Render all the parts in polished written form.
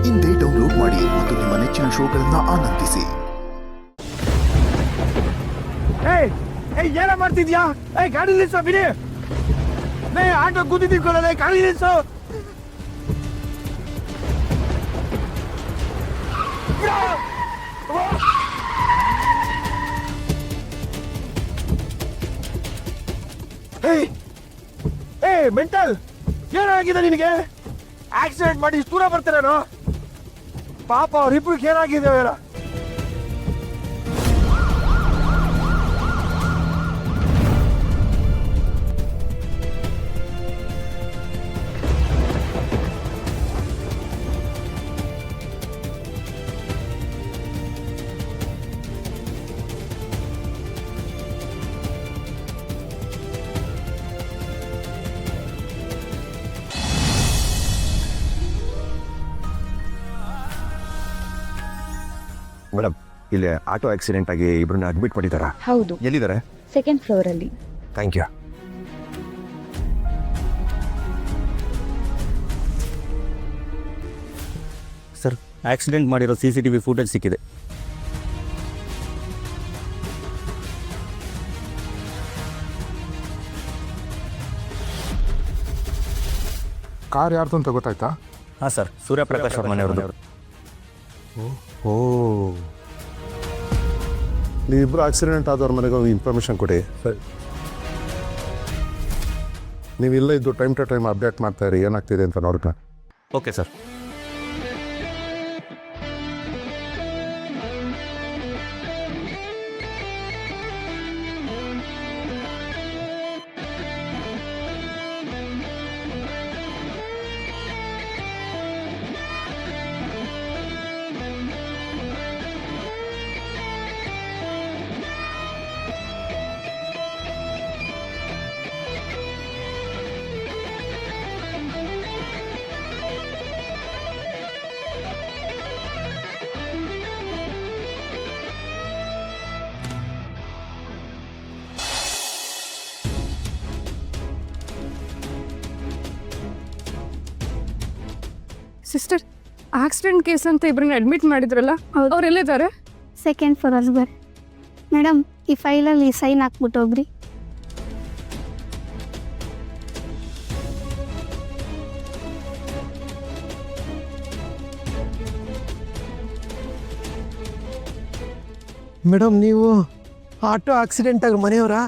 ಇಂದೇ ಡೌನ್ಲೋಡ್ ಮಾಡಿ ಮತ್ತು ನಿಮ್ಮ ನೆಚ್ಚಿನ ಶೋಗಳನ್ನ ಆನಂದಿಸಿ. ಏನ ಮಾಡ್ತಿದ್ಯಾ? ಗಾಡಿ ನಿಲ್ಸೋ ಬಿಡಿ. ಆಟೋ ಕೂತಿದ್ಕೊಳ್ಳದೆ ಗಾಡಿ ನಿಲ್ಸೋ. ಮೆಂಟಲ್ ಏನಾಗಿದೆ ನಿನಗೆ? ಆಕ್ಸಿಡೆಂಟ್ ಮಾಡಿ ಇಷ್ಟು ದೂರ ಬರ್ತೀರೇನೋ? ಪಾಪ ಅವ್ರಿಬ್ರಿಗೆ ಏನಾಗಿದೆ? ಮೇಡಮ್, ಇಲ್ಲಿ ಆಟೋ ಆಕ್ಸಿಡೆಂಟ್ ಆಗಿ ಇಬ್ಬರನ್ನ ಅಡ್ಮಿಟ್ ಮಾಡಿದಾರಾ? ಹೌದು, ಎಲ್ಲಿದ್ದಾರೆ? ಸೆಕೆಂಡ್ ಫ್ಲೋರ್ ಅಲ್ಲಿ. Thank you. ಸರ್, ಆಕ್ಸಿಡೆಂಟ್ ಮಾಡಿರೋ CCTV ಫುಟೇಜ್ ಸಿಕ್ಕಿದೆ. ಕಾರ್ ಯಾರ್ದು ಅಂತ ಗೊತ್ತಾಯ್ತಾ? ಹಾಂ ಸರ್, ಸೂರ್ಯಪ್ರಕಾಶ್ ಅವ್ರ ಮನೆಯವ್ರದ್ದು. ಓ, ನೀವಿಬ್ಬರು ಆಕ್ಸಿಡೆಂಟ್ ಆದವ್ರ ಮನೆಗೆ ಇನ್ಫಾರ್ಮೇಷನ್ ಕೊಡಿ. ಸರಿ, ನೀವಿಲ್ಲ ಇದ್ದು ಟೈಮ್ ಟು ಟೈಮ್ ಅಪ್ಡೇಟ್ ಮಾಡ್ತಾ ಇರಿ, ಏನಾಗ್ತಿದೆ ಅಂತ ನೋಡೋಣ. Okay sir. Sister, accident case ಅಂತ ಇಬ್ಬರನ್ನ ಅಡ್ಮಿಟ್ ಮಾಡಿದ್ರಲ್ಲ, ಅವ್ರು ಎಲ್ಲಿದ್ದಾರೆ? ಸೆಕೆಂಡ್ ಫ್ಲೋರಲ್ಲಿ ಬರ್ರಿ. ಮೇಡಮ್, ಈ ಫೈಲಲ್ಲಿ ಸೈನ್ ಹಾಕ್ಬಿಟ್ಟು ಹೋಗ್ರಿ. ಮೇಡಮ್, ನೀವು ಆಟೋ ಆಕ್ಸಿಡೆಂಟ್ ಆಗಿ ಮನೆಯವರಾ?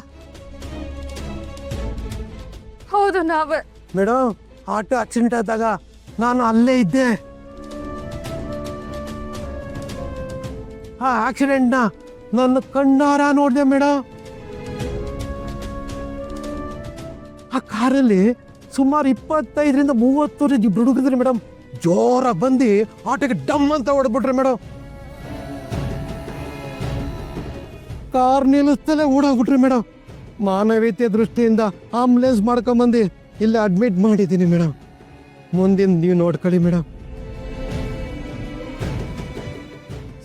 ಹೌದು, ನಾವೇ. ಮೇಡಮ್, ಆಟೋ ಆಕ್ಸಿಡೆಂಟ್ ಆದಾಗ ನಾನು ಅಲ್ಲೇ ಇದ್ದೆ. ಆ ಆಕ್ಸಿಡೆಂಟ್ನ ನನ್ನ ಕಣ್ಣಾರ ನೋಡಿದೆ ಮೇಡಮ್. ಆ ಕಾರಲ್ಲಿ ಸುಮಾರು 25-30 ಇಬ್ರು ಹುಡುಗಿದ್ರಿ ಮೇಡಮ್. ಜೋರ ಬಂದು ಆಟೋಗೆ ಡಮ್ ಅಂತ ಹೊಡೆದ್ಬಿಟ್ರಿ ಮೇಡಮ್. ಕಾರ್ ನಿಲ್ಲಿಸ್ತಲೇ ಓಡೋಗ್ಬಿಟ್ರಿ ಮೇಡಮ್. ಮಾನವೀಯತೆಯ ದೃಷ್ಟಿಯಿಂದ ಆಂಬುಲೆನ್ಸ್ ಮಾಡ್ಕೊಂಬಂದು ಇಲ್ಲೇ ಅಡ್ಮಿಟ್ ಮಾಡಿದ್ದೀನಿ ಮೇಡಮ್. ಮುಂದಿನ ನೀವು ನೋಡ್ಕೊಳ್ಳಿ ಮೇಡಮ್.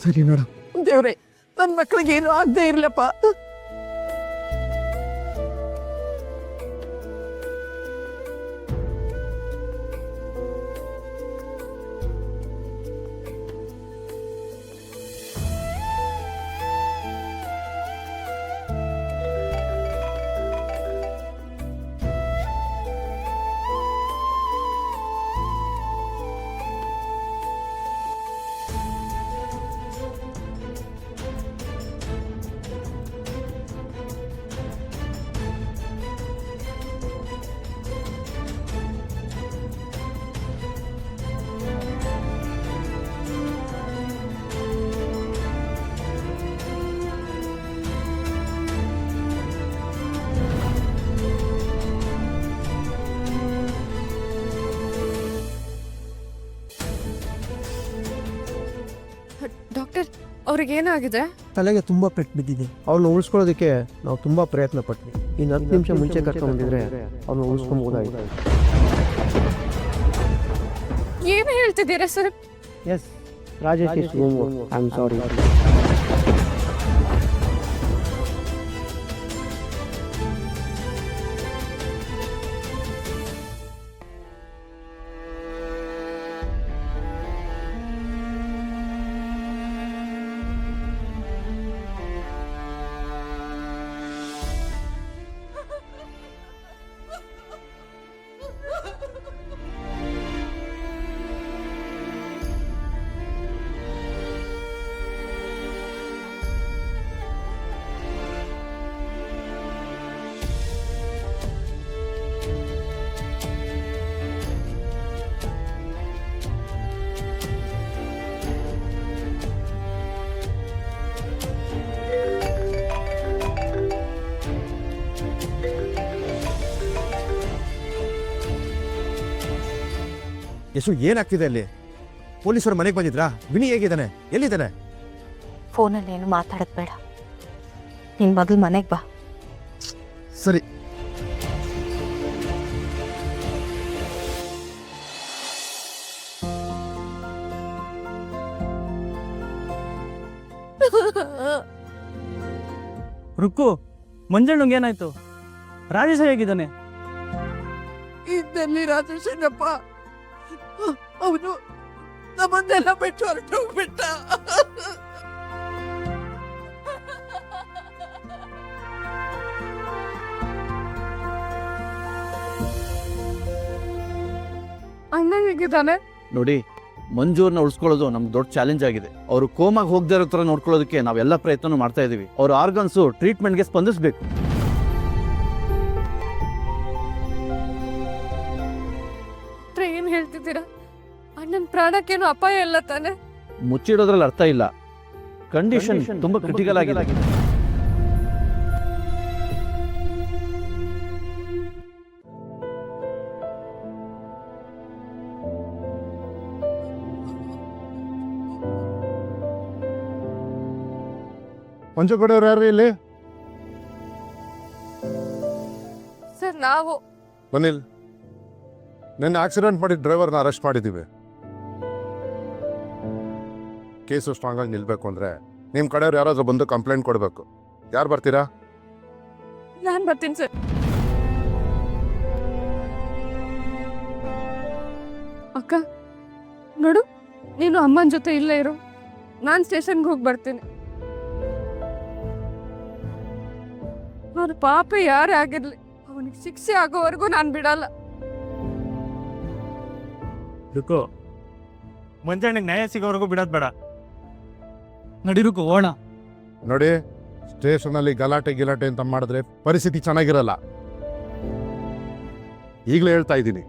ಸರಿ ಮೇಡಮ್. ದೇವ್ರೆ, ನನ್ನ ಮಕ್ಕಳಿಗೆ ಏನು ಆಗದೆ ಇರ್ಲಪ್ಪ. ಡಾಕ್ಟರ್, ಅವ್ರಿಗೆ ಏನಾಗಿದೆ? ತಲೆಗೆ ತುಂಬ ಪೆಟ್ಟು ಬಿದ್ದಿದೆ. ಅವ್ರನ್ನ ಉಳಿಸ್ಕೊಳ್ಳೋದಕ್ಕೆ ನಾವು ತುಂಬ ಪ್ರಯತ್ನ ಪಟ್ವಿ. ಇನ್ನು 10 ನಿಮಿಷ ಮುಂಚೆ ಕರ್ಕೊಂಡ್ಬಂದಿದ್ರೆ ಅವ್ರನ್ನ ಉಳಿಸ್ಕೊಂಬೋದಾಗಿದೆ. ಏನು ಹೇಳ್ತಿದ್ದೀರಾ sir? Yes, Rajesh is home. I am sorry. Yashu ಏನಾಗ್ತಿದೆ ಅಲ್ಲಿ? ಪೊಲೀಸರು ಮನೆಗೆ ಬಂದಿದ್ರಾ? ವಿನಿ ಹೇಗಿದ್ದಾನೆ? ಎಲ್ಲಿದ್ದಾನೆ? ಫೋನಲ್ಲಿ ಏನು ಮಾತಾಡೋದು ಬೇಡ, ನಿನ್ನ ಮೊದಲು ಮನೆಗೆ ಬಾ. ಸರಿ. ರುಕ್ಕು, ಮಂಜಣ್ಣಂಗೆ ಏನಾಯ್ತು? ರಾಜೇಶ ಹೇಗಿದ್ದಾನೆ? ಇದ್ದಲ್ಲಿ ರಾಜೇಶನಪ್ಪ, ಅವನು ನಮ್ಮನ್ನೆಲ್ಲ ಬಿಟ್ಟು ಹೊರಟೋಗ್ಬಿಟ್ಟ. ಅಣ್ಣ ಹೇಗಿದ್ದಾನೆ? ನೋಡಿ, ಮಂಜೂರ್ನ ಉಳಿಸ್ಕೊಳ್ಳೋದು ನಮ್ಗೆ ದೊಡ್ಡ ಚಾಲೆಂಜ್ ಆಗಿದೆ. ಅವರು ಕೋಮಾಗಿ ಹೋಗದೇ ಇರೋ ಥರ ನೋಡ್ಕೊಳ್ಳೋದಕ್ಕೆ ನಾವೆಲ್ಲ ಪ್ರಯತ್ನ ಮಾಡ್ತಾ ಇದ್ದೀವಿ. ಅವ್ರ ಆರ್ಗನ್ಸು ಟ್ರೀಟ್ಮೆಂಟ್ಗೆ ಸ್ಪಂದಿಸಬೇಕು. ಏನ್ ಹೇಳ್ತಿದ್ದೀರಾ? ಅಣ್ಣನ ಪ್ರಾಣಕ್ಕೇನು ಅಪಾಯ ಇಲ್ಲ ತಾನೆ? ಮುಚ್ಚಿಡೋದ್ರಲ್ಲಿ ಅರ್ಥ ಇಲ್ಲ. ಕಂಡೀಷನ್ ತುಂಬಾ ಕ್ರಿಟಿಕಲ್ ಆಗಿದೆ. ಮಂಜು ಕಡೆಯವ್ರು ಯಾರು ಇಲ್ಲಿ? ಸರ್, ನಾವು ಬನ್ನಿಲ್. ನಿನ್ನೆ ಆಕ್ಸಿಡೆಂಟ್ ಮಾಡಿದ ಡ್ರೈವರ್ನ ಅರೆಸ್ಟ್ ಮಾಡಿದ್ದೀವಿ. ಕೇಸು ಸ್ಟ್ರಾಂಗ್ ಆಗಿ ನಿಲ್ಬೇಕು ಅಂದ್ರೆ ನಿಮ್ಮ ಕಡೆಯವ್ರು ಯಾರಾದ್ರೂ ಬಂದು ಕಂಪ್ಲೇಂಟ್ ಕೊಡಬೇಕು. ಯಾರು ಬರ್ತೀರಾ? ನಾನ್ ಬರ್ತೀನಿ ಸರ್. ಅಕ್ಕ ನೋಡು, ನೀನು ಅಮ್ಮನ ಜೊತೆ ಇಲ್ಲೇ ಇರು, ನಾನು ಸ್ಟೇಷನ್ಗೆ ಹೋಗಿ ಬರ್ತೀನಿ. ಅವನ ಪಾಪ ಯಾರೇ ಆಗಿರ್ಲಿ, ಅವನಿಗೆ ಶಿಕ್ಷೆ ಆಗೋವರೆಗೂ ನಾನು ಬಿಡಲ್ಲ. ರುಕ್ಕು, ಮಂಜಣ್ಣಗೆ ನ್ಯಾಯ ಸಿಗೋವರೆಗೂ ಬಿಡೋದು ಬೇಡ. ನಡಿ ರುಕ್ಕು, ಹೋಣ. ನೋಡಿ, ಸ್ಟೇಷನಲ್ಲಿ ಗಲಾಟೆ ಅಂತ ಮಾಡಿದ್ರೆ ಪರಿಸ್ಥಿತಿ ಚೆನ್ನಾಗಿರಲ್ಲ. ಈಗಲೇ ಹೇಳ್ತಾ ಇದ್ದೀನಿ,